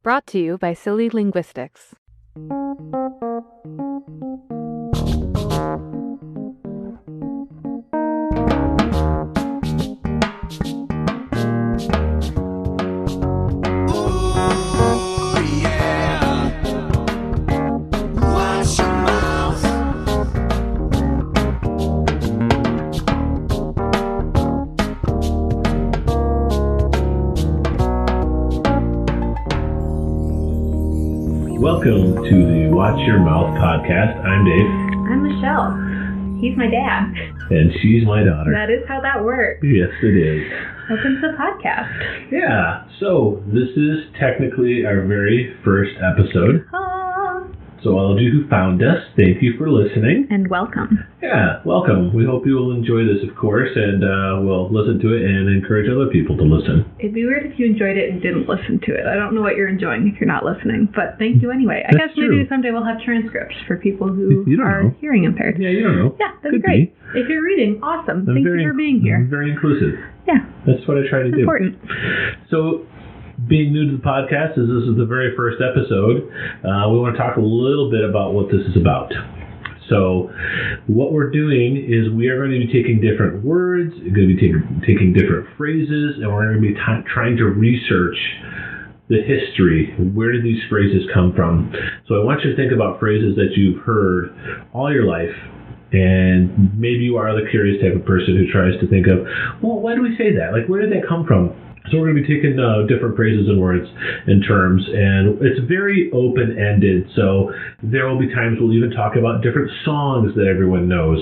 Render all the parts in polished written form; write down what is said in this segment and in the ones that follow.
Brought to you by Silly Linguistics. Welcome to the Watch Your Mouth podcast. I'm Dave. I'm Michelle. He's my dad. And she's my daughter. That is how that works. Yes, it is. Welcome to the podcast. Yeah, so this is technically our very first episode. So all of you who found us, thank you for listening. And welcome. Yeah, welcome. We hope you will enjoy this, of course, and we'll listen to it and encourage other people to listen. It'd be weird if you enjoyed it and didn't listen to it. I don't know what you're enjoying if you're not listening, but thank you anyway. I guess maybe someday we'll have transcripts for people who are hearing impaired. Yeah, you don't know. Yeah, that'd be great. If you're reading, awesome. Thank you for being here. I'm very inclusive. Yeah. That's what I try to do. Important. So, being new to the podcast, as this is the very first episode, we want to talk a little bit about what this is about. So, what we're doing is we are going to be taking different words, we're going to be taking different phrases, and we're going to be trying to research the history. Where did these phrases come from? So, I want you to think about phrases that you've heard all your life. And maybe you are the curious type of person who tries to think of, well, why do we say that? Like, where did that come from? So we're going to be taking different phrases and words and terms, and it's very open-ended. So there will be times we'll even talk about different songs that everyone knows,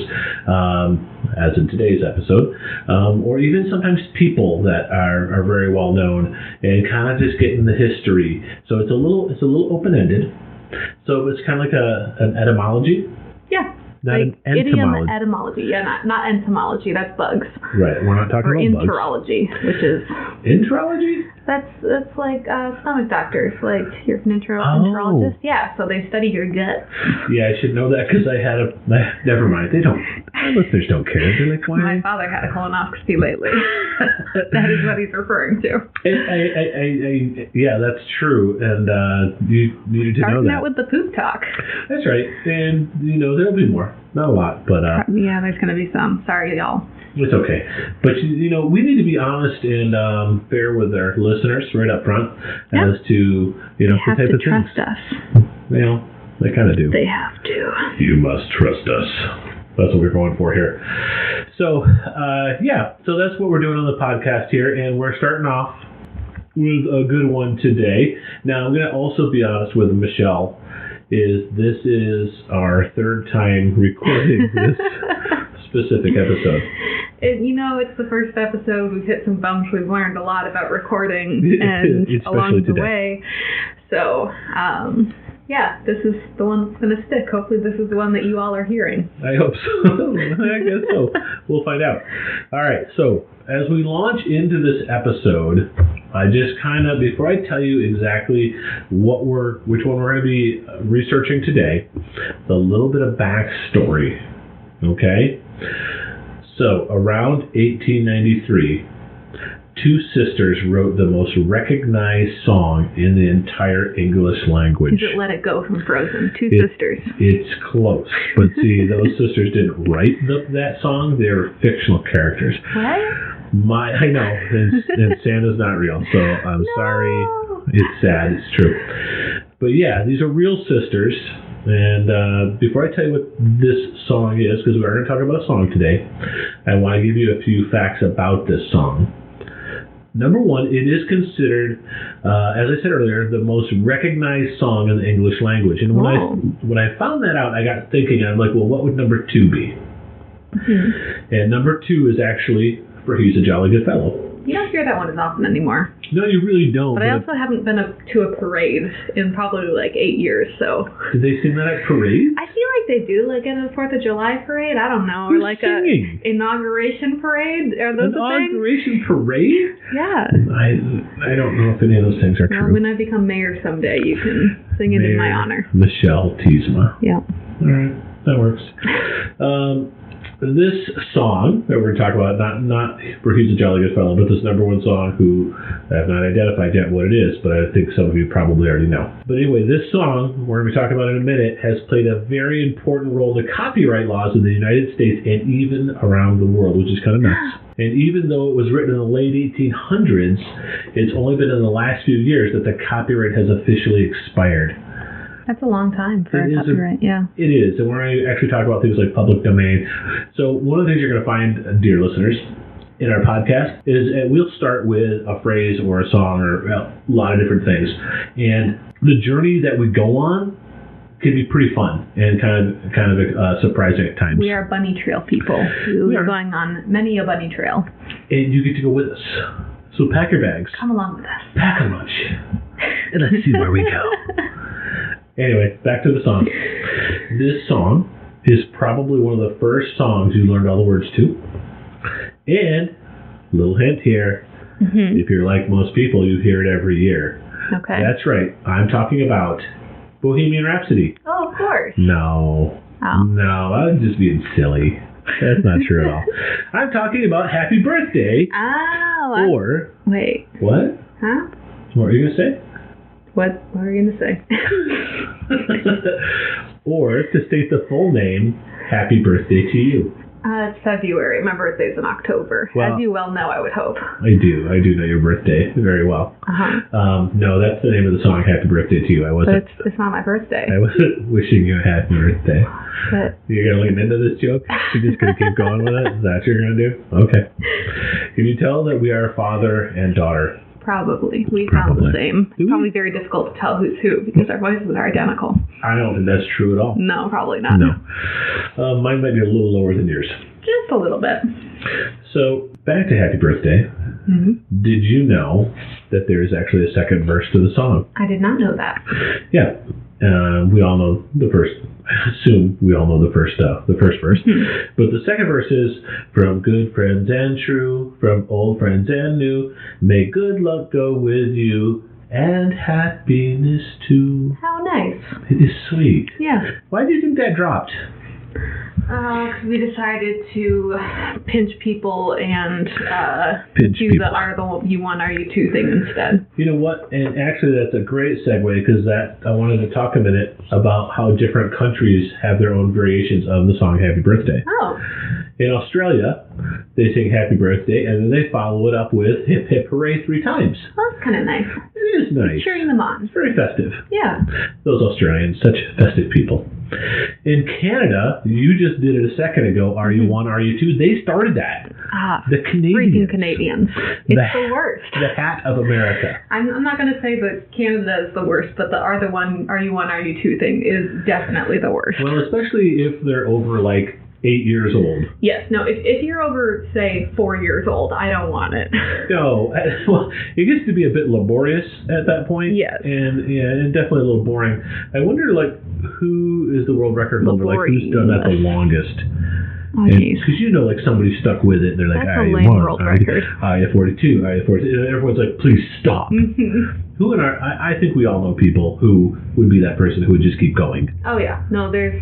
as in today's episode, or even sometimes people that are very well known, and kind of just getting the history. So it's a little open-ended. So it's kind of like an etymology. Yeah. Not like an entomology. Etymology. Yeah, not entomology. That's bugs. Right. We're not talking about bugs. Or enterology, which is... Enterology? That's like stomach doctors. Like, you're an enterologist. Yeah, so they study your gut. Yeah, I should know that because I had a... Never mind. They don't... Our listeners don't care. They're like, why? My father had a colonoscopy lately. That is what he's referring to. Yeah, that's true. And you needed to know that. Starting out with the poop talk. That's right. And, there'll be more. Not a lot, but... yeah, there's going to be some. Sorry, y'all. It's okay. But, we need to be honest and fair with our listeners right up front as to, the type of things. They have to trust us. Well, they kind of do. They have to. You must trust us. That's what we're going for here. So, so that's what we're doing on the podcast here, and we're starting off with a good one today. Now, I'm going to also be honest with Michelle, this is our third time recording this specific episode. It's the first episode. We've hit some bumps. We've learned a lot about recording and along the way. So, this is the one that's going to stick. Hopefully this is the one that you all are hearing. I hope so. I guess so. We'll find out. All right. So as we launch into this episode, I just before I tell you exactly which one we're going to be researching today, a little bit of backstory. Okay? So around 1893, two sisters wrote the most recognized song in the entire English language. Is it Let It Go from Frozen? Two sisters. It's close. But see, those sisters didn't write that song. They were fictional characters. What? I know. And Santa's not real. So I'm sorry. It's sad. It's true. But yeah, these are real sisters. And before I tell you what this song is, because we're going to talk about a song today, I want to give you a few facts about this song. Number one, it is considered, as I said earlier, the most recognized song in the English language. And when I found that out, I got thinking, I'm like, well, what would number two be? Mm-hmm. And number two is actually For He's a Jolly Good Fellow. You don't hear that one as often anymore. No, you really don't. But I also haven't been to a parade in probably like 8 years, so... Did they sing that at parades? I feel like they do, like in a 4th of July parade, I don't know. Who's or like singing? A inauguration parade. Are those a thing? Inauguration parade? Yeah. I don't know if any of those things are true. When I become mayor someday, you can sing it in my honor. Michelle Teasma. Yeah. All right. That works. This song that we're going to talk about, not for He's a Jolly Good Fellow, but this number one song who I have not identified yet what it is, but I think some of you probably already know. But anyway, this song, we're going to be talking about in a minute, has played a very important role in the copyright laws in the United States and even around the world, which is kind of nuts. And even though it was written in the late 1800s, it's only been in the last few years that the copyright has officially expired. That's a long time for a copyright, yeah. It is, and we're going to actually talk about things like public domain. So one of the things you're going to find, dear listeners, in our podcast is we'll start with a phrase or a song or a lot of different things. And the journey that we go on can be pretty fun and kind of surprising at times. We are bunny trail people. We are going on many a bunny trail. And you get to go with us. So pack your bags. Come along with us. Pack a lunch. And let's see where we go. Anyway, back to the song. This song is probably one of the first songs you learned all the words to. And, little hint here, if you're like most people, you hear it every year. Okay. That's right. I'm talking about Bohemian Rhapsody. Oh, of course. No. Oh. No, I was just being silly. That's not true at all. I'm talking about Happy Birthday. Oh. Or... Wait. What? Huh? What were you going to say? What were you going to say? Or, to state the full name, Happy Birthday to You. It's February. My birthday's in October. Well, as you well know, I would hope. I do know your birthday very well. No, that's the name of the song, Happy Birthday to You. But it's not my birthday. I wasn't wishing you a happy birthday. But you're going to lean into this joke? You're just going to keep going with it? Is that what you're going to do? Okay. Can you tell that we are father and daughter? Probably. We sound the same. It's probably very difficult to tell who's who because our voices are identical. I don't think that's true at all. No, probably not. No. Mine might be a little lower than yours. Just a little bit. So, back to Happy Birthday. Did you know that there is actually a second verse to the song? I did not know that. Yeah. We all know the first. I assume we all know the first verse. But the second verse is, from good friends and true, from old friends and new, may good luck go with you, and happiness too. How nice. It is sweet. Yeah. Why do you think that dropped? Because we decided to pinch people and do the are you one, are you two thing instead. You know what? And actually, that's a great segue because I wanted to talk a minute about how different countries have their own variations of the song Happy Birthday. Oh. In Australia, they sing Happy Birthday and then they follow it up with Hip Hip Hooray 3 times. Well, that's kind of nice. It is nice. Cheering them on. It's very festive. Yeah. Those Australians, such festive people. In Canada, you just did it a second ago, Are You One, Are You Two? They started that. The Canadians. Freaking Canadians. It's the worst. The hat of America. I'm not going to say that Canada is the worst, but the Are You One, Are You Two thing is definitely the worst. Well, especially if they're over like 8 years old. Yes. No, if you're over, say, 4 years old, I don't want it. No. Well, it gets to be a bit laborious at that point. Yes. And definitely a little boring. I wonder, like, who is the world record holder? Like, who's done that the longest? Oh, jeez. Because like somebody stuck with it. They're like, that's a lame world record. I have 42. I have 40. And everyone's like, please stop. Who in I think we all know people who would be that person who would just keep going. Oh, yeah. No, there's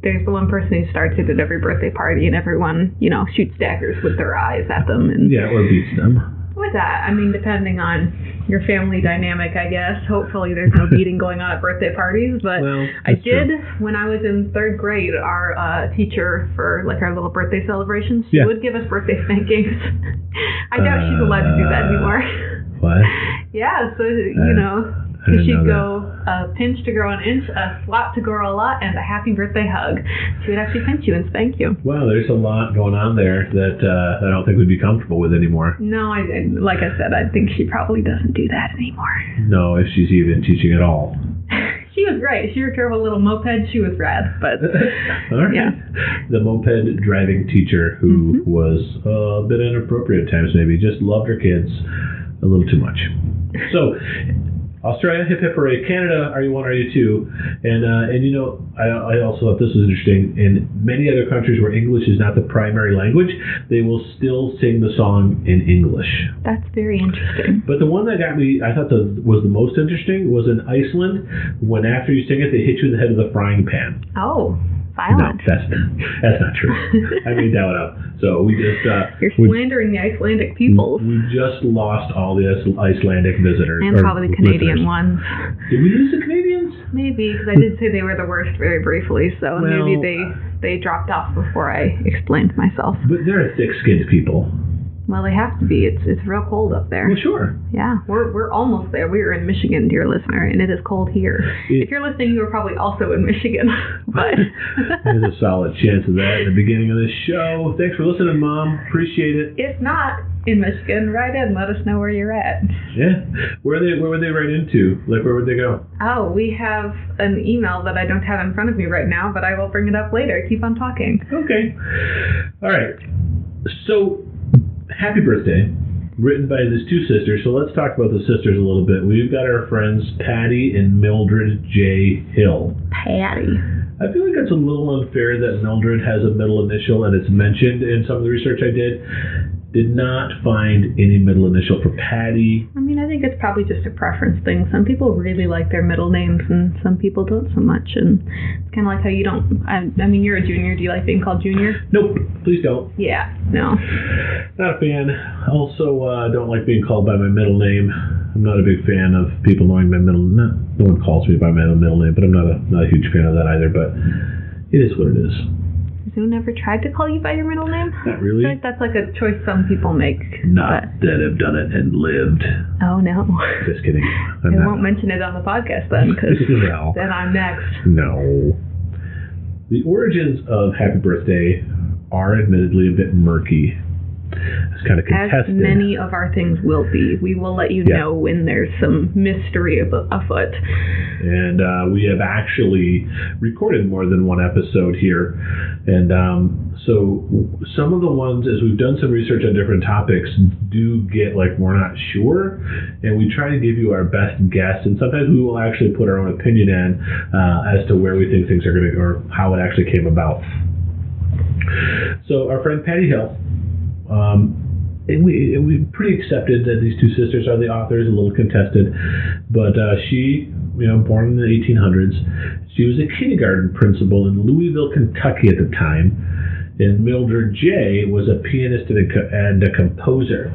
the one person who starts it at every birthday party and everyone, shoots daggers with their eyes at them. And or beats them. With that, I mean, depending on your family dynamic, I guess. Hopefully there's no beating going on at birthday parties. But I did, when I was in 3rd grade, our teacher for like our little birthday celebrations, she would give us birthday spankings. I doubt she's allowed to do that anymore. What? Yeah, so, she'd go a pinch to grow an inch, a slap to grow a lot, and a happy birthday hug. She would actually pinch you and spank you. Well, there's a lot going on there that I don't think we'd be comfortable with anymore. No, like I said, I think she probably doesn't do that anymore. No, if she's even teaching at all. She was great. She drove a little moped. She was rad. But all right. Yeah. The moped driving teacher who was a bit inappropriate at times, maybe just loved her kids a little too much. So, Australia, Hip Hip Hooray. Canada, Are You One, Are You Two? And I also thought this was interesting. In many other countries where English is not the primary language, they will still sing the song in English. That's very interesting. But the one that got me, I thought was the most interesting, was in Iceland, when after you sing it, they hit you in the head with a frying pan. Oh. violent. No, that's not true. I made that one up. So we just you're slandering the Icelandic peoples. We just lost all the Icelandic visitors, and probably the Canadian ones. Did we lose the Canadians? Maybe, because I did say they were the worst very briefly. So maybe they dropped off before I explained myself. But they're thick-skinned people. Well, they have to be. It's real cold up there. Well, sure. Yeah, we're almost there. We are in Michigan, dear listener, and it is cold here. If you're listening, you are probably also in Michigan. But there's a solid chance of that at the beginning of this show. Thanks for listening, Mom. Appreciate it. If not in Michigan, write in. Let us know where you're at. Yeah. Where would they write into? Like, where would they go? Oh, we have an email that I don't have in front of me right now, but I will bring it up later. Keep on talking. Okay. All right. So, Happy Birthday, written by these two sisters. So let's talk about the sisters a little bit. We've got our friends Patty and Mildred J. Hill. Patty. I feel like it's a little unfair that Mildred has a middle initial, and it's mentioned in some of the research I did. Did not find any middle initial for Patty. I mean, I think it's probably just a preference thing. Some people really like their middle names, and some people don't so much. And it's kind of like how you don't. I mean, you're a junior. Do you like being called Junior? Nope. Please don't. Yeah. No. Not a fan. Also, don't like being called by my middle name. I'm not a big fan of people knowing my middle. No one calls me by my middle name, but I'm not a huge fan of that either. But it is what it is. Has anyone ever tried to call you by your middle name? Not really. I feel like that's like a choice some people make. Not that have done it and lived. Oh, no. Just kidding. I won't mention it on the podcast then, because then I'm next. No. The origins of Happy Birthday are admittedly a bit murky. It's kind of contested. As many of our things will be. We will let you know when there's some mystery afoot. And we have actually recorded more than one episode here. And so some of the ones, as we've done some research on different topics, do get like we're not sure. And we try to give you our best guess. And sometimes we will actually put our own opinion in as to where we think things are going to, or how it actually came about. So our friend Patty Hill, and we pretty accepted that these two sisters are the authors, a little contested, but she, born in the 1800s, she was a kindergarten principal in Louisville, Kentucky at the time, and Mildred J. was a pianist and a composer.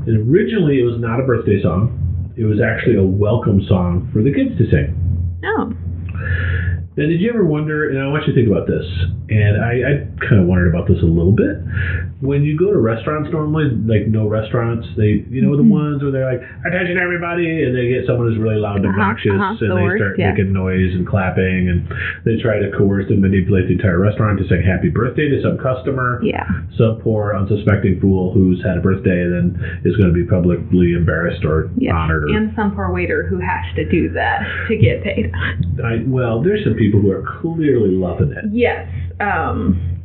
And originally it was not a birthday song, it was actually a welcome song for the kids to sing. Oh. Now, did you ever wonder, and I want you to think about this, and I kind of wondered about this a little bit. When you go to restaurants normally, like no restaurants, they, the ones where they're like, attention everybody, and they get someone who's really loud and obnoxious, and they start making noise and clapping, and they try to coerce and manipulate the entire restaurant to sing happy birthday to some customer, some poor unsuspecting fool who's had a birthday and then is going to be publicly embarrassed or honored. And some poor waiter who has to do that to get paid. Well, there's some people who are clearly loving it. Yes.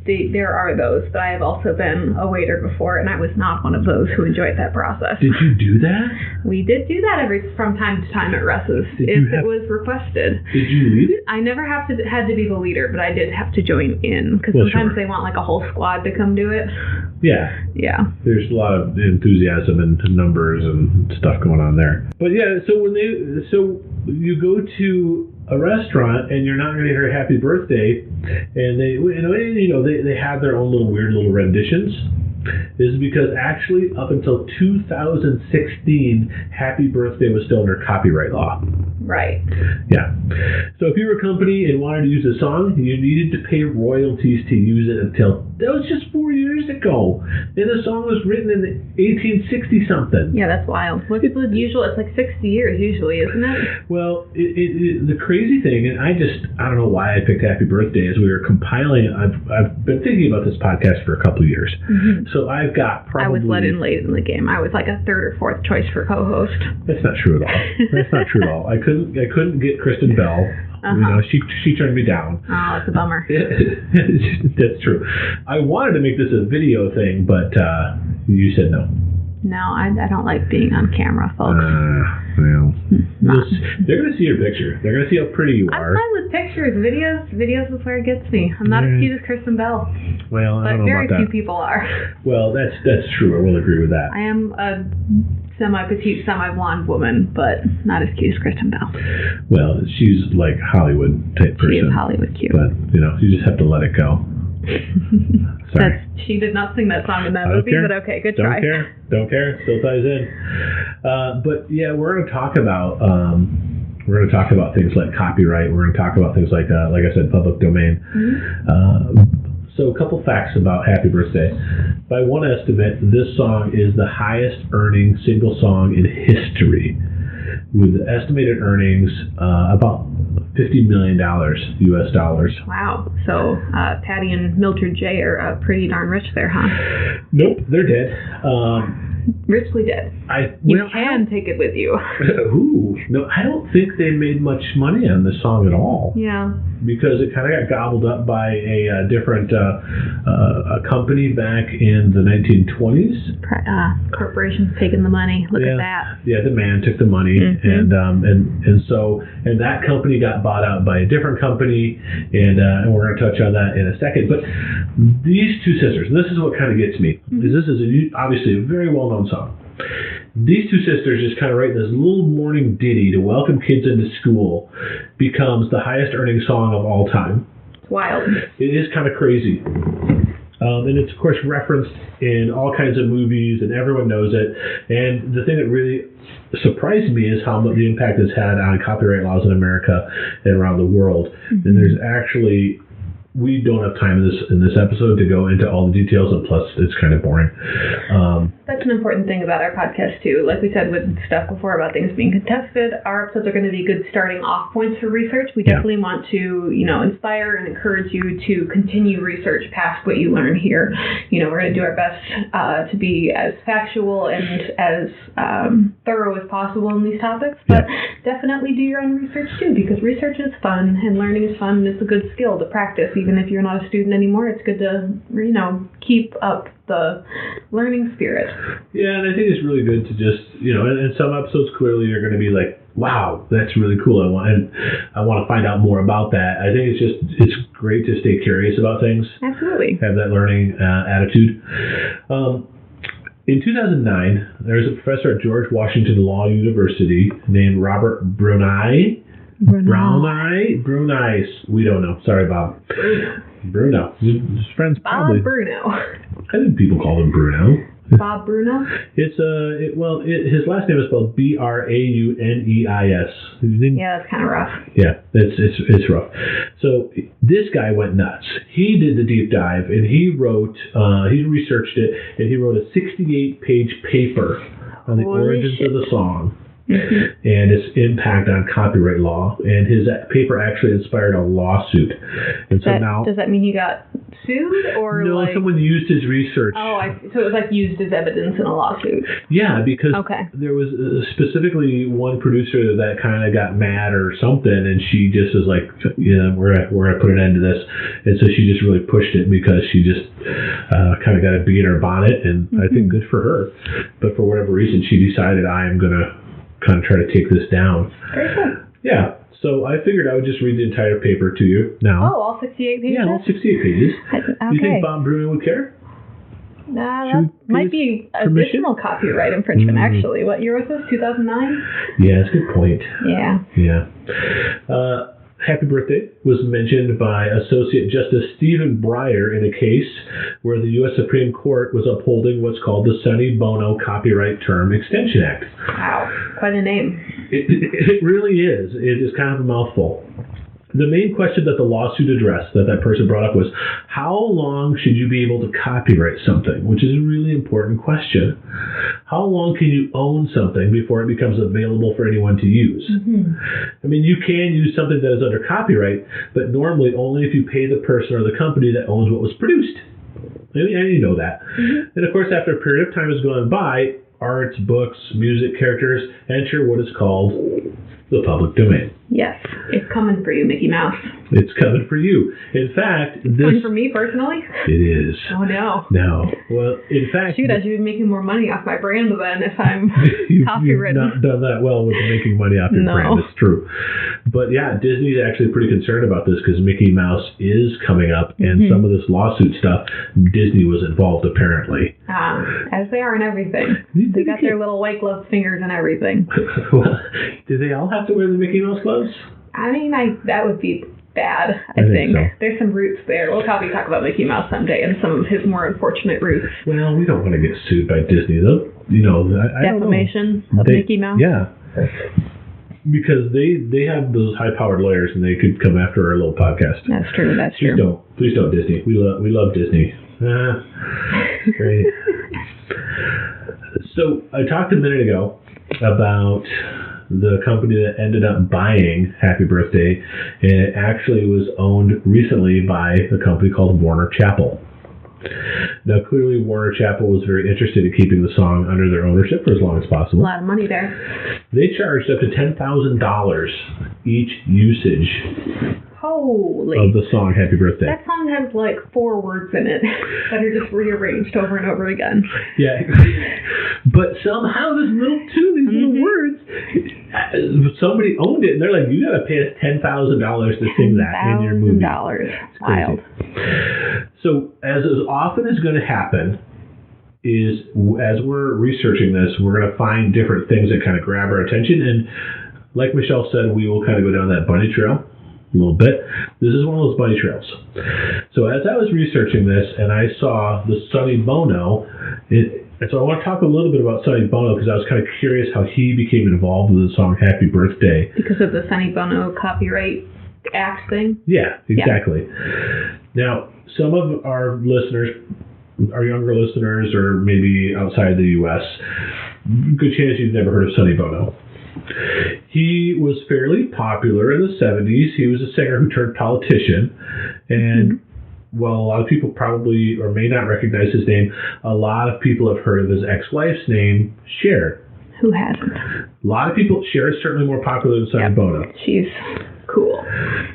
There are those, but I have also been a waiter before, and I was not one of those who enjoyed that process. Did you do that? We did do that from time to time at Russ's, if it was requested. Did you lead it? I never had to be the leader, but I did have to join in, because sometimes they want like a whole squad to come do it. Yeah. Yeah. There's a lot of enthusiasm and numbers and stuff going on there. But yeah, so you go to a restaurant and you're not going to hear happy birthday, and they have their own weird little renditions, is because actually up until 2016 happy birthday was still under copyright law. Right. Yeah. So if you were a company and wanted to use a song, you needed to pay royalties to use it until, that was just 4 years ago. And the song was written in 1860 something. Yeah, that's wild. What's the usual? It's like 60 years usually, isn't it? Well, the crazy thing, and I don't know why I picked Happy Birthday, as we were compiling, I've been thinking about this podcast for a couple of years. Mm-hmm. So I've got probably... I was let in late in the game. I was like a third or fourth choice for co-host. That's not true at all. That's not true at all. I couldn't get Kristen Bell. She turned me down. Oh, that's a bummer. That's true. I wanted to make this a video thing, but you said no. No, I don't like being on camera, folks. They're going to see your picture. They're going to see how pretty you are. I'm fine with pictures. Videos is where it gets me. I'm not as cute as Kristen Bell. Well, I don't know about that. But very few people are. Well, that's true. I will agree with that. I am a semi-petite, semi-blonde woman, but not as cute as Kristen Bell. Well, she's like Hollywood type person. She is Hollywood cute. But, you just have to let it go. Sorry. She did not sing that song in that movie, but okay, good try. Don't care. Still ties in. But yeah, we're going to talk about things like copyright. We're going to talk about things like I said, public domain. So a couple facts about Happy Birthday. By one estimate, this song is the highest earning single song in history, with estimated earnings about $50 million US dollars. Wow. So Patty and Mildred J are pretty darn rich there, huh? Nope, they're dead. Richly dead. You can take it with you. Ooh, no, I don't think they made much money on this song at all. Yeah. Because it kind of got gobbled up by a different a company back in the 1920s. Corporations taking the money. Look at that. Yeah, the man took the money, and that company got bought out by a different company, and we're going to touch on that in a second. But these two sisters, and this is what kind of gets me, is this is obviously a very well-known song. These two sisters just kind of write this little morning ditty to welcome kids into school, becomes the highest earning song of all time. Wild. It is kind of crazy. And it's, of course, referenced in all kinds of movies, and everyone knows it. And the thing that really surprised me is how much the impact it's had on copyright laws in America and around the world. And there's actually... We don't have time in this episode to go into all the details, and plus it's kind of boring. That's an important thing about our podcast too. Like we said with stuff before about things being contested, our episodes are going to be good starting off points for research. We definitely want to, inspire and encourage you to continue research past what you learn here. We're going to do our best to be as factual and as thorough as possible in these topics, but definitely do your own research too, because research is fun and learning is fun, and it's a good skill to practice. Even if you're not a student anymore, it's good to, keep up the learning spirit. Yeah, and I think it's really good to just, and some episodes clearly are going to be like, wow, that's really cool. I want to find out more about that. I think it's great to stay curious about things. Absolutely. Have that learning attitude. In 2009, there was a professor at George Washington Law University named Robert Bruni. Bruni. We don't know. Sorry, Bob. Bruno. His friends probably. Bob Bruno. I think people call him Bruno. Bob Bruno? His last name is spelled Brauneis. Yeah, that's kind of rough. Yeah, it's rough. So this guy went nuts. He did the deep dive, and he researched it, and he wrote a 68-page paper on the origins of the song. And its impact on copyright law, and his paper actually inspired a lawsuit. And so now, does that mean he got sued, or no? Someone used his research. Oh, so it was like used as evidence in a lawsuit. Yeah, because there was specifically one producer that kind of got mad or something, and she just was like, we're gonna put an end to this, and so she just really pushed it because she just kind of got a bee in her bonnet, and I think good for her. But for whatever reason, she decided I am gonna kind of try to take this down. Very cool. Yeah. So I figured I would just read the entire paper to you now. Oh, all 68 pages? Yeah, all 68 pages. Okay. Do you think Bob Bruno would care? That might be additional copyright infringement, actually. What year was this? 2009? Yeah, that's a good point. Yeah. Yeah. Happy Birthday was mentioned by Associate Justice Stephen Breyer in a case where the U.S. Supreme Court was upholding what's called the Sonny Bono Copyright Term Extension Act. Wow, quite a name. It really is. It is kind of a mouthful. The main question that the lawsuit addressed, that person brought up, was how long should you be able to copyright something, which is a really important question. How long can you own something before it becomes available for anyone to use? I mean, you can use something that is under copyright, but normally only if you pay the person or the company that owns what was produced. And you know that. And of course, after a period of time has gone by, arts, books, music, characters enter what is called the public domain. Yes, it's coming for you, Mickey Mouse. It's coming for you. In fact, coming for me personally? It is. Oh, no. No. Well, in fact... Shoot, I should be making more money off my brand then if I'm copywritten. You've not done that well with making money off your brand. It's true. But yeah, Disney's actually pretty concerned about this because Mickey Mouse is coming up, and some of this lawsuit stuff, Disney was involved apparently. As they are in everything. They got their little white glove fingers and everything. Well, do they all have to wear the Mickey Mouse gloves? I mean, that would be bad, I think. So. There's some roots there. We'll probably talk about Mickey Mouse someday and some of his more unfortunate roots. Well, we don't want to get sued by Disney, though. You know, defamation of Mickey Mouse? Yeah. Because they have those high-powered lawyers, and they could come after our little podcast. That's true. Please don't, Disney. We love Disney. Great. So I talked a minute ago about the company that ended up buying Happy Birthday, and it actually was owned recently by a company called Warner Chappell. Now, clearly, Warner Chappell was very interested in keeping the song under their ownership for as long as possible. A lot of money there. They charged up to $10,000 each usage of the song Happy Birthday. That song has like 4 words in it that are just rearranged over and over again. Yeah. But somehow these little words, somebody owned it, and they're like, you got to pay us $10,000 to sing that in your movie. $10,000. Wild. So as often is going to happen is as we're researching this, we're going to find different things that kind of grab our attention. And like Michelle said, we will kind of go down that bunny trail a little bit. This is one of those bunny trails. So as I was researching this and I saw the Sonny Bono, and so I want to talk a little bit about Sonny Bono because I was kind of curious how he became involved with the song Happy Birthday. Because of the Sonny Bono copyright act thing? Yeah, exactly. Yeah. Now, some of our listeners, our younger listeners, or maybe outside the U.S., good chance you've never heard of Sonny Bono. He was fairly popular in the 70s. He was a singer who turned politician. And while a lot of people probably or may not recognize his name, a lot of people have heard of his ex-wife's name, Cher. Who hasn't? A lot of people. Cher is certainly more popular than Sonny Bono. She's cool.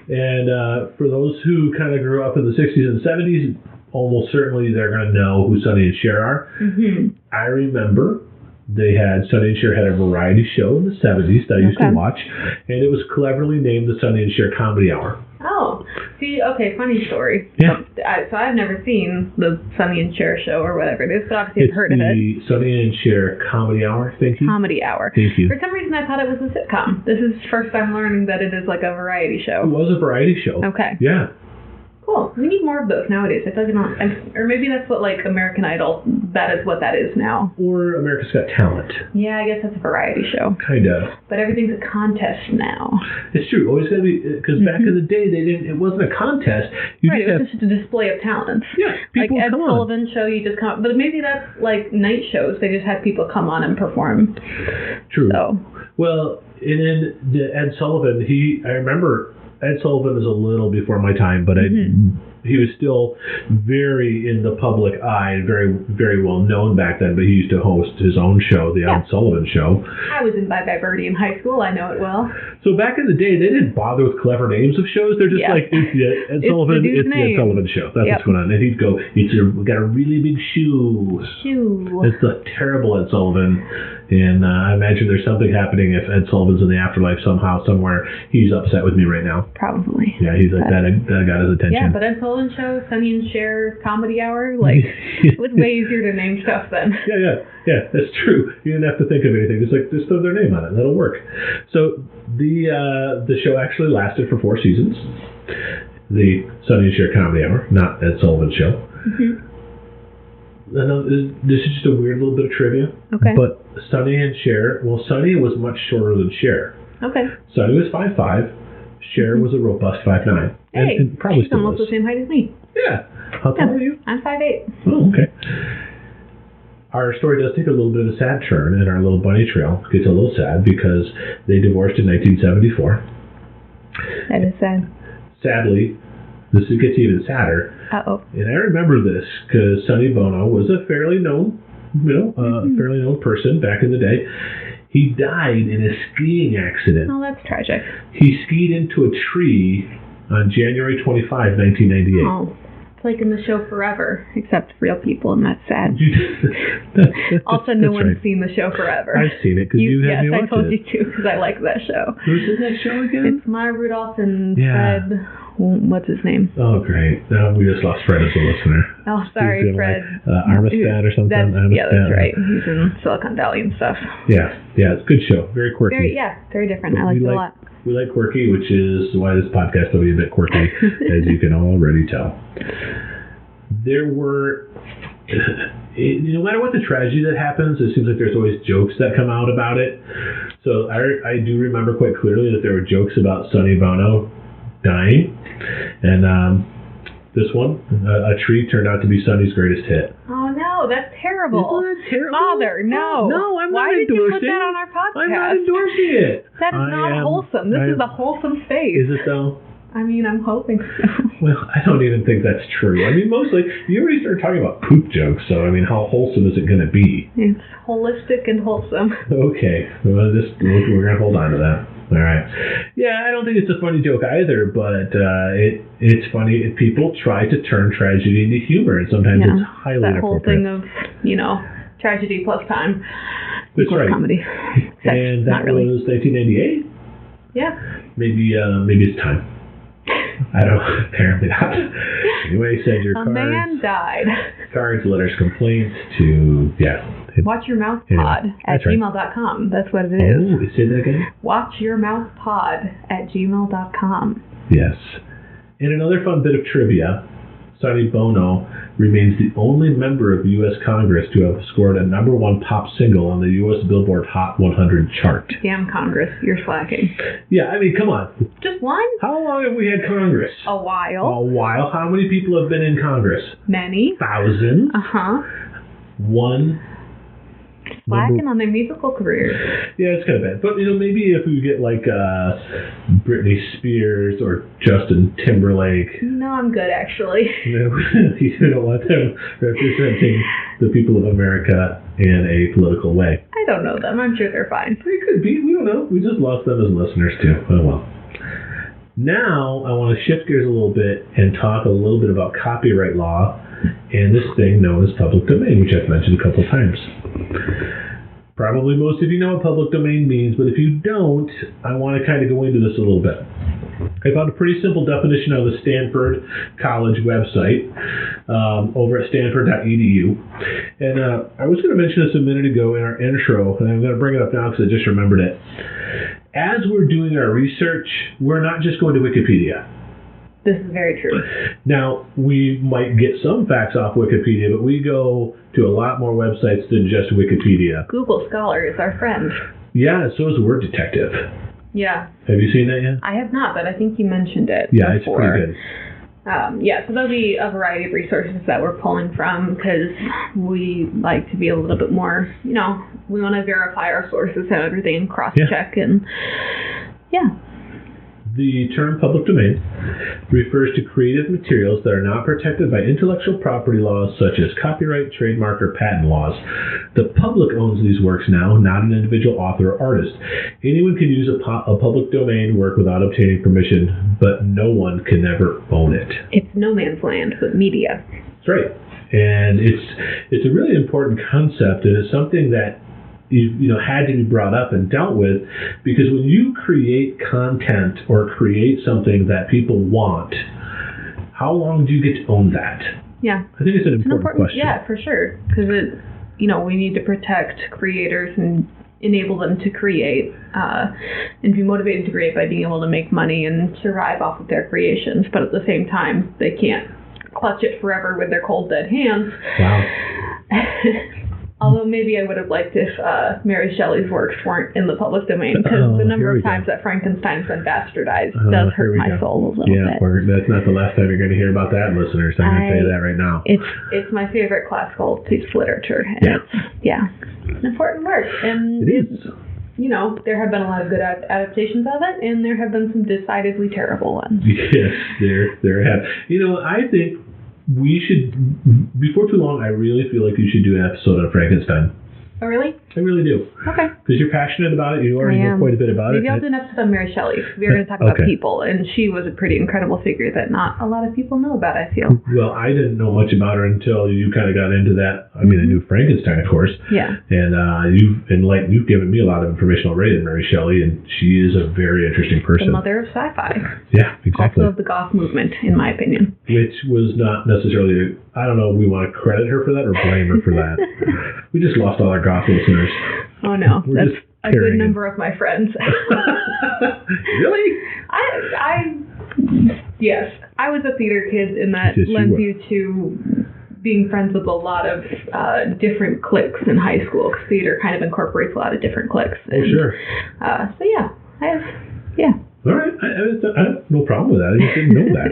And for those who kind of grew up in the 60s and 70s, almost certainly they're going to know who Sonny and Cher are. Mm-hmm. I remember Sonny and Cher had a variety show in the 70s that I used to watch, and it was cleverly named the Sonny and Cher Comedy Hour. Oh, see, okay, funny story. Yeah. So I've never seen the Sonny and Cher show or whatever it is, but obviously I've heard of it. The Sonny and Cher Comedy Hour, thank you. Comedy Hour. Thank you. For some reason I thought it was a sitcom. This is the first time learning that it is like a variety show. It was a variety show. Okay. Yeah. Cool. We need more of those nowadays. It doesn't, or maybe that's what like American Idol. That is what that is now. Or America's Got Talent. Yeah, I guess that's a variety show. Kind of. But everything's a contest now. It's true. Always got to be because back in the day it wasn't a contest. It was just a display of talent. Yeah, people like Ed Sullivan show. You just come, but maybe that's like night shows. They just had people come on and perform. True. So. Well, and then Ed Sullivan. I remember. Ed Sullivan is a little before my time, but he was still very in the public eye and very, very well known back then. But he used to host his own show, the Ed Sullivan Show. I was in Bye Bye Birdie in high school. I know it well. So back in the day, they didn't bother with clever names of shows. They're just like, it's the Ed Sullivan, it's the Ed Sullivan Show. That's what's going on. And he'd go, we got a really big shoe. It's a terrible Ed Sullivan. And I imagine there's something happening if Ed Sullivan's in the afterlife somehow, somewhere. He's upset with me right now. Probably. Yeah, he's like, that got his attention. Yeah, but Ed Sullivan Show, Sonny and Cher Comedy Hour, like, it was way easier to name stuff then. Yeah, that's true. You didn't have to think of anything. Just throw their name on it. That'll work. So the show actually lasted for 4 seasons. The Sonny and Cher Comedy Hour, not Ed Sullivan Show. Mm-hmm. This is just a weird little bit of trivia. Okay. But Sonny and Cher, Sonny was much shorter than Cher. Okay. Sonny was 5'5". Cher was a robust 5'9". Hey, and probably she's almost the same height as me. Yeah. How tall are you? I'm 5'8". Oh, okay. Our story does take a little bit of a sad turn, and our little bunny trail gets a little sad because they divorced in 1974. That is sad. Sadly, this gets even sadder. Uh-oh. And I remember this because Sonny Bono was a fairly known, fairly known person back in the day. He died in a skiing accident. Oh, that's tragic. He skied into a tree on January 25, 1998. Oh, it's like in the show Forever, except real people, and that's sad. Also, no one's seen the show Forever. I've seen it because you had me watch it. Yes, I told you to because I like that show. Who's in that show again? It's Maya Rudolph and Fred. What's his name? Oh, great. We just lost Fred as a listener. Oh, sorry, Fred. Armistead or something? Yeah, that's right. He's in Silicon Valley and stuff. Yeah, it's a good show. Very quirky. Very different. I liked it a lot. We like quirky, which is why this podcast will be a bit quirky, as you can already tell. There were, no matter what the tragedy that happens, it seems like there's always jokes that come out about it. So I do remember quite clearly that there were jokes about Sonny Bono dying, and this one, a tree turned out to be Sonny's greatest hit. Oh no, that's terrible. Isn't that terrible? Father, no. No, I'm not endorsing. Why did you put that on our podcast? I'm not endorsing it. That is not wholesome. This is a wholesome space. Is it though? I mean, I'm hoping so. Well, I don't even think that's true. I mean, mostly, you already started talking about poop jokes, so I mean, how wholesome is it going to be? It's holistic and wholesome. Okay, well, we're going to hold on to that. All right. Yeah, I don't think it's a funny joke either, but it's funny if people try to turn tragedy into humor, and sometimes it's highly inappropriate. That whole thing of, tragedy plus time equals comedy. And that was 1998? Yeah. Maybe it's time. I don't know. Apparently not. Anyway, send your cards. A man died. Cards, letters, complaints to, watchyourmouthpod at gmail.com. That's what it is. Oh, say that again? Watchyourmouthpod at gmail.com. Yes. And another fun bit of trivia. Sonny Bono remains the only member of U.S. Congress to have scored a #1 pop single on the U.S. Billboard Hot 100 chart. Damn Congress, you're slacking. Yeah, I mean, come on. Just one? How long have we had Congress? A while. A while? How many people have been in Congress? Many. Thousands. Uh-huh. One. Slacking on their musical careers. Yeah, it's kind of bad. But, maybe if we get like Britney Spears or Justin Timberlake. I'm good, actually. You don't want them representing the people of America in a political way. I don't know them. I'm sure they're fine. They could be. We don't know. We just lost them as listeners, too. Oh, well. Now, I want to shift gears a little bit and talk a little bit about copyright law and this thing known as public domain, which I've mentioned a couple of times. Probably most of you know what public domain means, but if you don't, I want to kind of go into this a little bit. I found a pretty simple definition on the Stanford College website over at stanford.edu. And I was going to mention this a minute ago in our intro, and I'm going to bring it up now because I just remembered it. As we're doing our research, we're not just going to Wikipedia. This is very true. Now, we might get some facts off Wikipedia, but we go to a lot more websites than just Wikipedia. Google Scholar is our friend. Yeah, so is Word Detective. Yeah. Have you seen that yet? I have not, but I think you mentioned it before. It's pretty good. So there'll be a variety of resources that we're pulling from because we like to be a little bit more, we want to verify our sources and everything, cross-check, and The term public domain refers to creative materials that are not protected by intellectual property laws such as copyright, trademark, or patent laws. The public owns these works now, not an individual author or artist. Anyone can use a public domain work without obtaining permission, but no one can ever own it. It's no man's land with media. That's right. And it's a really important concept, and it's something that had to be brought up and dealt with, because when you create content or create something that people want, how long do you get to own that? Yeah. I think it's an important question. Yeah, for sure. Because we need to protect creators and enable them to create and be motivated to create by being able to make money and survive off of their creations. But at the same time, they can't clutch it forever with their cold, dead hands. Wow. Although maybe I would have liked if Mary Shelley's works weren't in the public domain, because the number of times that Frankenstein's been bastardized does hurt my soul a little bit. Yeah, that's not the last time you're going to hear about that, listeners. I'm going to tell you that right now. It's my favorite classical piece of literature. And it's an important work. And it is. There have been a lot of good adaptations of it, and there have been some decidedly terrible ones. Yes, there have. I think we should, before too long, I really feel like you should do an episode on Frankenstein. Oh, really? I really do. Okay. Because you're passionate about it. You already know quite a bit about it. Maybe I'll do an episode on Mary Shelley. We were going to talk about people, and she was a pretty incredible figure that not a lot of people know about, I feel. Well, I didn't know much about her until you kind of got into that. I mean, I knew Frankenstein, of course. Yeah. And you've given me a lot of information already on Mary Shelley, and she is a very interesting person. The mother of sci-fi. Yeah, exactly. Also of the goth movement, in my opinion. Which was not necessarily, I don't know if we want to credit her for that or blame her for that. We just lost all our goth listeners. Oh, no. We're That's a good number of my friends. Really? Yes. I was a theater kid, and that lends you to being friends with a lot of different cliques in high school, because theater kind of incorporates a lot of different cliques. Oh, sure. So, yeah. All right. I have no problem with that. I just didn't know that.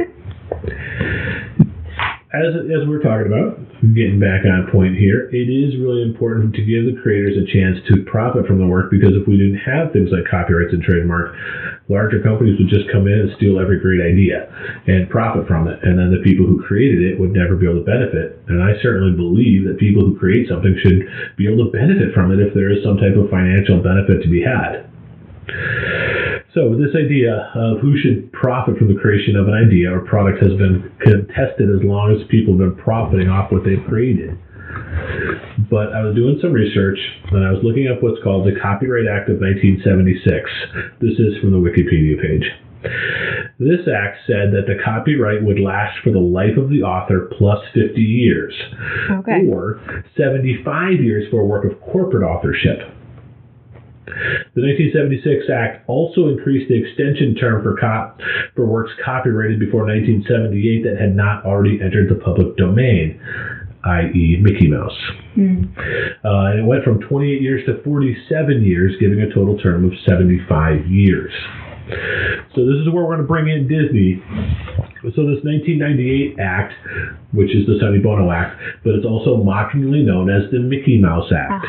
As we're talking about, getting back on point here, it is really important to give the creators a chance to profit from the work, because if we didn't have things like copyrights and trademark, larger companies would just come in and steal every great idea and profit from it, and then the people who created it would never be able to benefit. And I certainly believe that people who create something should be able to benefit from it if there is some type of financial benefit to be had. So this idea of who should profit from the creation of an idea or product has been contested as long as people have been profiting off what they've created. But I was doing some research, and I was looking up what's called the Copyright Act of 1976. This is from the Wikipedia page. This act said that the copyright would last for the life of the author plus 50 years, or 75 years for a work of corporate authorship. The 1976 Act also increased the extension term for works copyrighted before 1978 that had not already entered the public domain, i.e. Mickey Mouse. And it went from 28 years to 47 years, giving a total term of 75 years. So this is where we're going to bring in Disney. So this 1998 Act, which is the Sonny Bono Act, but it's also mockingly known as the Mickey Mouse Act.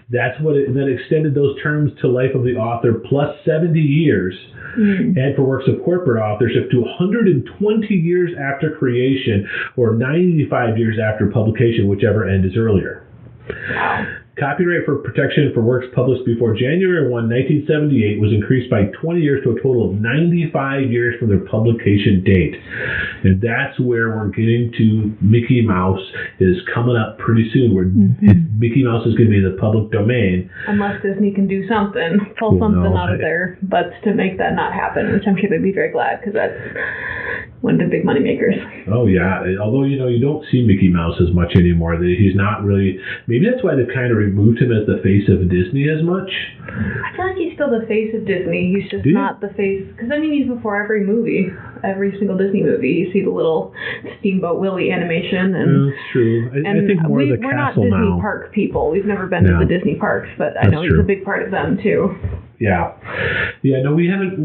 That's what that extended those terms to life of the author plus 70 years, and for works of corporate authorship to 120 years after creation or 95 years after publication, whichever end is earlier. Copyright for protection for works published before January 1, 1978 was increased by 20 years to a total of 95 years from their publication date. And that's where we're getting to Mickey Mouse is coming up pretty soon, where Mickey Mouse is going to be the public domain. Unless Disney can do something, pull something out of their butts to make that not happen, which I'm sure they'd be very glad, because that's one of the big money makers. Oh, yeah. Although, you don't see Mickey Mouse as much anymore. He's not really... Maybe that's why they've kind of removed him as the face of Disney as much. I feel like he's still the face of Disney. He's just not the face... Because, he's before every movie. Every single Disney movie. You see the little Steamboat Willie animation. And, that's true. I think more of the castle now. We're not Disney park people. We've never been to the Disney parks, but I know he's a big part of them, too. Yeah. No, we haven't...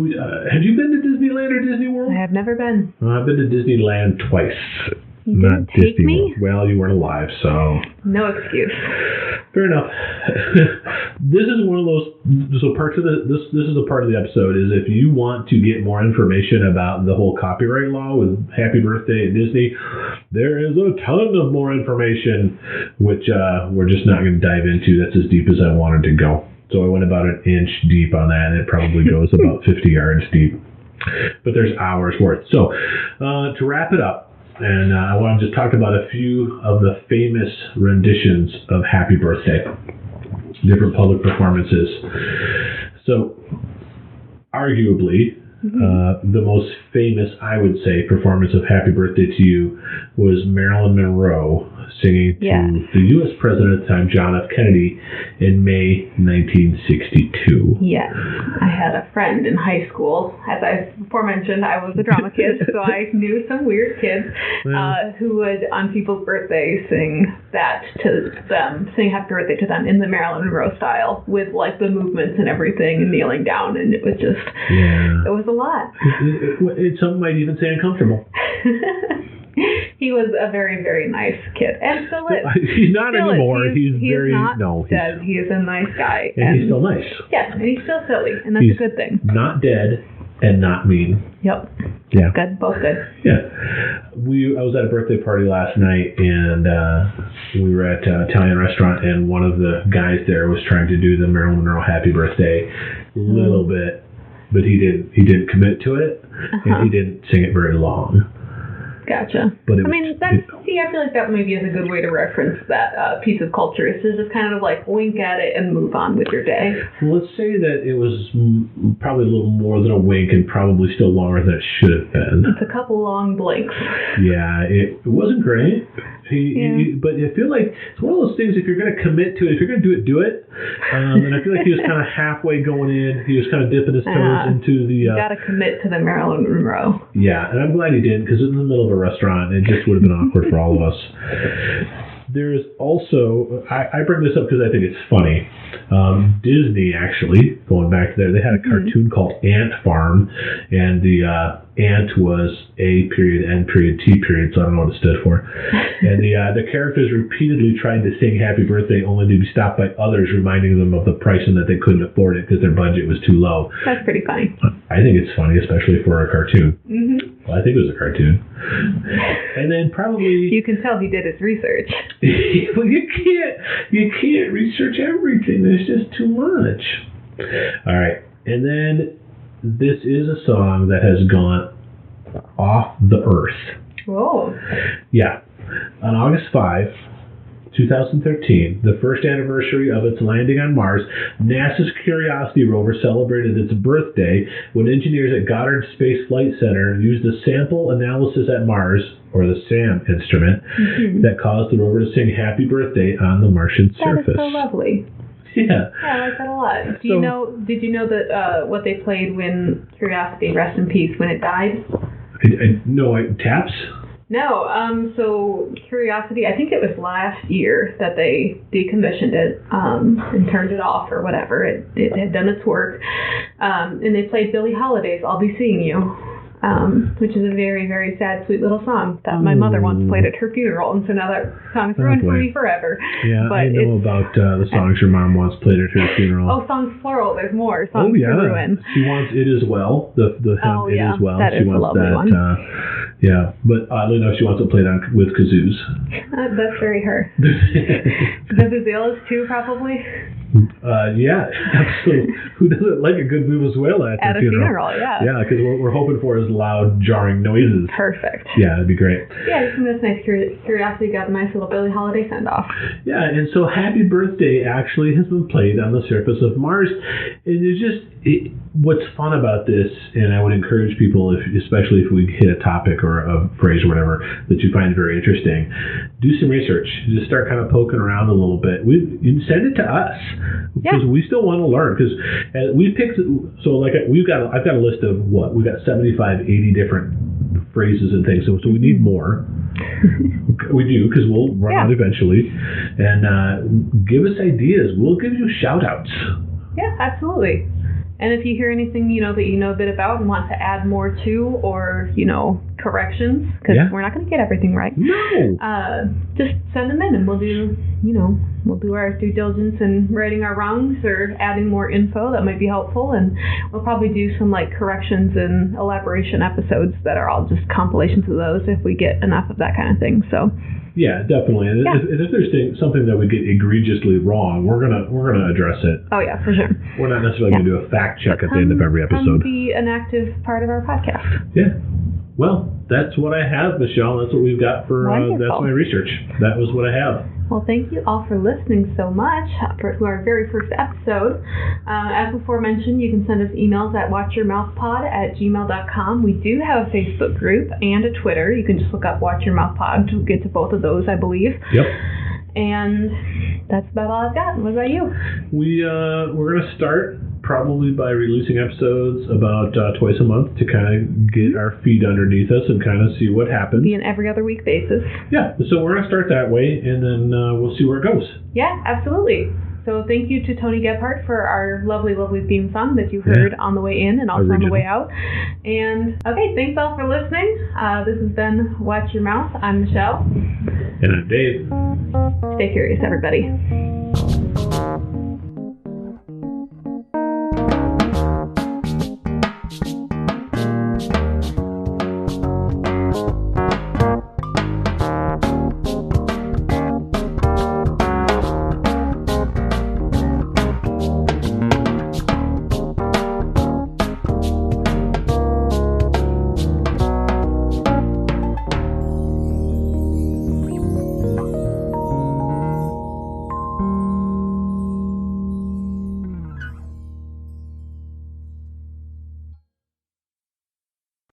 have you been to Disneyland or Disney World? I have never been. I've been to Disneyland twice. You didn't take Disney me? World. Well, you weren't alive, so... No excuse. Fair enough. This is one of those... So parts of this is a part of the episode, is if you want to get more information about the whole copyright law with Happy Birthday at Disney, there is a ton of more information, which we're just not going to dive into. That's as deep as I wanted to go. So I went about an inch deep on that, and it probably goes about 50 yards deep. But there's hours worth. So to wrap it up, and I want to just talk about a few of the famous renditions of Happy Birthday, different public performances. So arguably, the most famous, I would say, performance of Happy Birthday to You was Marilyn Monroe singing to the U.S. President at the time, John F. Kennedy, in May 1962. Yes. I had a friend in high school. As I before mentioned, I was a drama kid, so I knew some weird kids who would, on people's birthdays, sing that to them, sing Happy Birthday to them in the Marilyn Monroe style, with the movements and everything, and kneeling down, and it was just, it was a lot. Some might even say uncomfortable. He was a very, very nice kid, and still is. He's not anymore. He's very not dead. He is a nice guy, and he's still nice. Yes, and he's still silly, and that's a good thing. Not dead, and not mean. Yep. Yeah. Good. Both good. Yeah. I was at a birthday party last night, and we were at an Italian restaurant, and one of the guys there was trying to do the Marilyn Monroe Happy Birthday a little bit, but he didn't commit to it, and he didn't sing it very long. Gotcha. But I feel like that maybe is a good way to reference that piece of culture. Is to just kind of like wink at it and move on with your day. Well, let's say that it was probably a little more than a wink and probably still longer than it should have been. It's a couple long blinks. Yeah, it wasn't great. But I feel like it's one of those things, if you're going to commit to it, if you're going to do it. And I feel like he was kind of halfway going in. He was kind of dipping his toes into the... you got to commit to the Marilyn Monroe. Yeah, and I'm glad he didn't, because it was in the middle of a restaurant. It just would have been awkward for all of us. There's also, I bring this up because I think it's funny. Disney, actually, going back there, they had a cartoon called Ant Farm, and the ant was A period, N period, T period, so I don't know what it stood for. And the characters repeatedly tried to sing Happy Birthday, only to be stopped by others reminding them of the price and that they couldn't afford it because their budget was too low. That's pretty funny. I think it's funny, especially for a cartoon. Mm-hmm. Well, I think it was a cartoon. And then probably... You can tell he did his research. Well, you can't research everything. There's just too much. All right. And then this is a song that has gone off the earth. Whoa. Yeah. On August 5, 2013, the first anniversary of its landing on Mars, NASA's Curiosity rover celebrated its birthday when engineers at Goddard Space Flight Center used the sample analysis at Mars, or the SAM instrument, that caused the rover to sing Happy Birthday on the Martian surface. That is so lovely. Yeah. I like that a lot. Did you know that what they played when Curiosity, rest in peace, when it died? Taps? No, so Curiosity, I think it was last year that they decommissioned it and turned it off or whatever. It had done its work. And they played Billie Holiday's I'll Be Seeing You, which is a very, very sad, sweet little song that my mother once played at her funeral. And so now that song's ruined for me forever. Yeah, but I know about the songs your mom once played at her funeral. Oh, songs plural. There's more songs to ruin. She wants It As Well, the hymn It As Well. That is a lovely one. Yeah, but oddly enough, she wants it played on with kazoos. That's very her. The Vuvuzelas too, probably. Yeah, absolutely. Who doesn't like a good Vuvuzuela at a funeral? Yeah. Yeah, because what we're hoping for is loud, jarring noises. Perfect. Yeah, that'd be great. Yeah, I think that's nice. Curiosity got a nice little Billie Holiday send-off. Yeah, and so Happy Birthday actually has been played on the surface of Mars. And what's fun about this, and I would encourage people, especially if we hit a topic or a phrase or whatever that you find very interesting, do some research. Just start kind of poking around a little bit. Send it to us because we still want to learn. Because we picked, I've got a list of we've got 75, 80 different phrases and things. So we need more. We do, because we'll run out eventually. And give us ideas. We'll give you shout outs. Yeah, absolutely. And if you hear anything, that you know a bit about and want to add more to, or, corrections, because we're not going to get everything right. No. Just send them in and we'll do our due diligence in righting our wrongs or adding more info that might be helpful. And we'll probably do some corrections and elaboration episodes that are all just compilations of those if we get enough of that kind of thing. So. Yeah, definitely. And if there's something that we get egregiously wrong, we're gonna address it. Oh yeah, for sure. We're not necessarily gonna do a fact check at the end of every episode. Be an active part of our podcast. Yeah. Well, that's what I have, Michelle. That's what we've got for. That's my research. That was what I have. Well, thank you all for listening so much to our very first episode. As before mentioned, you can send us emails at watchyourmouthpod@gmail.com. We do have a Facebook group and a Twitter. You can just look up Watch Your Mouth Pod to get to both of those, I believe. Yep. And that's about all I've got. What about you? We're going to start probably by releasing episodes about twice a month to kind of get our feet underneath us and kind of see what happens. Be an every other week basis. Yeah, so we're going to start that way, and then we'll see where it goes. Yeah, absolutely. So thank you to Tony Gebhardt for our lovely, lovely theme song that you heard on the way in and also on the way out. And, okay, thanks all for listening. This has been Watch Your Mouth. I'm Michelle. And I'm Dave. Stay curious, everybody.